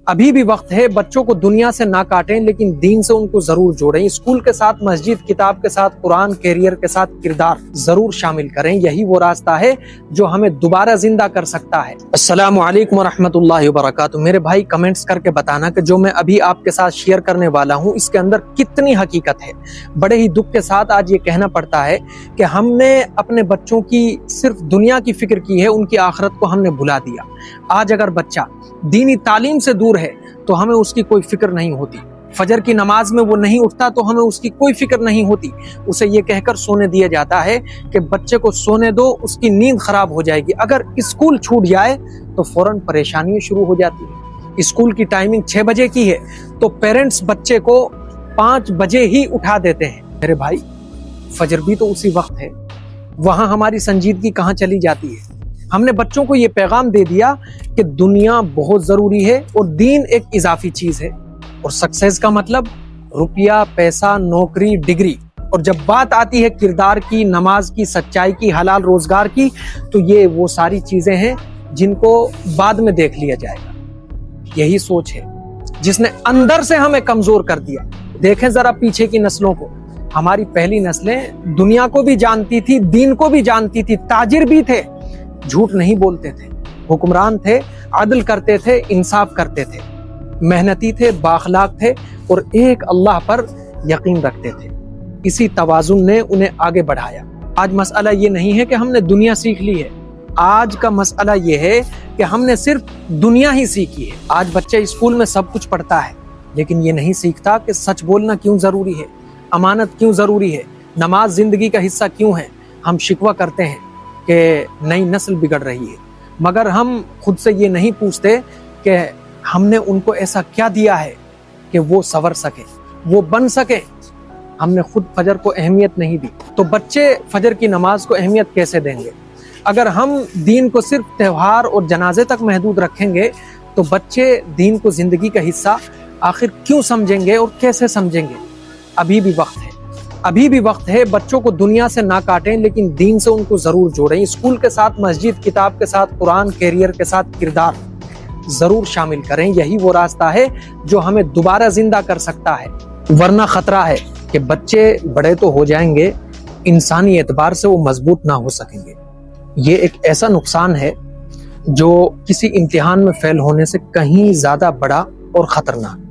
ابھی بھی وقت ہے، بچوں کو دنیا سے نہ کاٹیں لیکن دین سے ان کو ضرور جوڑیں۔ اسکول کے ساتھ مسجد، کتاب کے ساتھ قرآن، کیریئر کے ساتھ کردار ضرور شامل کریں۔ یہی وہ راستہ ہے جو ہمیں دوبارہ زندہ کر سکتا ہے۔ السلام علیکم ورحمۃ اللہ وبرکاتہ۔ میرے بھائی کمنٹس کر کے بتانا کہ جو میں ابھی آپ کے ساتھ شیئر کرنے والا ہوں اس کے اندر کتنی حقیقت ہے۔ بڑے ہی دکھ کے ساتھ آج یہ کہنا پڑتا ہے کہ ہم نے اپنے بچوں کی صرف دنیا کی فکر کی ہے، ان کی آخرت کو ہم نے بھلا دیا۔ آج اگر بچہ دینی تعلیم سے دور ہے تو ہمیں اس کی کوئی فکر نہیں ہوتی، فجر کی نماز میں وہ نہیں اٹھتا تو ہمیں اس کی کوئی فکر نہیں ہوتی، اسے یہ کہہ کر سونے دیا جاتا ہے کہ بچے کو سونے دو، اس کی نیند خراب ہو جائے گی۔ اگر اسکول چھوٹ جائے تو فوراً پریشانیاں شروع ہو جاتی ہیں۔ اسکول کی ٹائمنگ 6 بجے کی ہے تو پیرنٹس بچے کو 5 بجے ہی اٹھا دیتے ہیں۔ میرے بھائی فجر بھی تو اسی وقت ہے، وہاں ہماری سنجیدگی کہاں چلی جاتی ہے؟ ہم نے بچوں کو یہ پیغام دے دیا کہ دنیا بہت ضروری ہے اور دین ایک اضافی چیز ہے، اور سکسیس کا مطلب روپیہ، پیسہ، نوکری، ڈگری، اور جب بات آتی ہے کردار کی، نماز کی، سچائی کی، حلال روزگار کی، تو یہ وہ ساری چیزیں ہیں جن کو بعد میں دیکھ لیا جائے گا۔ یہی سوچ ہے جس نے اندر سے ہمیں کمزور کر دیا۔ دیکھیں ذرا پیچھے کی نسلوں کو، ہماری پہلی نسلیں دنیا کو بھی جانتی تھی، دین کو بھی جانتی تھی، تاجر بھی تھے، جھوٹ نہیں بولتے تھے، حکمران تھے، عدل کرتے تھے، انصاف کرتے تھے، محنتی تھے، بااخلاق تھے، اور ایک اللہ پر یقین رکھتے تھے۔ اسی توازن نے انہیں آگے بڑھایا۔ آج مسئلہ یہ نہیں ہے کہ ہم نے دنیا سیکھ لی ہے، آج کا مسئلہ یہ ہے کہ ہم نے صرف دنیا ہی سیکھی ہے۔ آج بچہ اسکول میں سب کچھ پڑھتا ہے لیکن یہ نہیں سیکھتا کہ سچ بولنا کیوں ضروری ہے، امانت کیوں ضروری ہے، نماز زندگی کا حصہ کیوں ہے۔ ہم شکوہ کرتے ہیں کہ نئی نسل بگڑ رہی ہے، مگر ہم خود سے یہ نہیں پوچھتے کہ ہم نے ان کو ایسا کیا دیا ہے کہ وہ سنور سکے، وہ بن سکے۔ ہم نے خود فجر کو اہمیت نہیں دی تو بچے فجر کی نماز کو اہمیت کیسے دیں گے؟ اگر ہم دین کو صرف تہوار اور جنازے تک محدود رکھیں گے تو بچے دین کو زندگی کا حصہ آخر کیوں سمجھیں گے اور کیسے سمجھیں گے؟ ابھی بھی وقت ہے، ابھی بھی وقت ہے، بچوں کو دنیا سے نہ کاٹیں لیکن دین سے ان کو ضرور جوڑیں۔ اسکول کے ساتھ مسجد، کتاب کے ساتھ قرآن، کیریئر کے ساتھ کردار ضرور شامل کریں۔ یہی وہ راستہ ہے جو ہمیں دوبارہ زندہ کر سکتا ہے، ورنہ خطرہ ہے کہ بچے بڑے تو ہو جائیں گے، انسانی اعتبار سے وہ مضبوط نہ ہو سکیں گے۔ یہ ایک ایسا نقصان ہے جو کسی امتحان میں فیل ہونے سے کہیں زیادہ بڑا اور خطرناک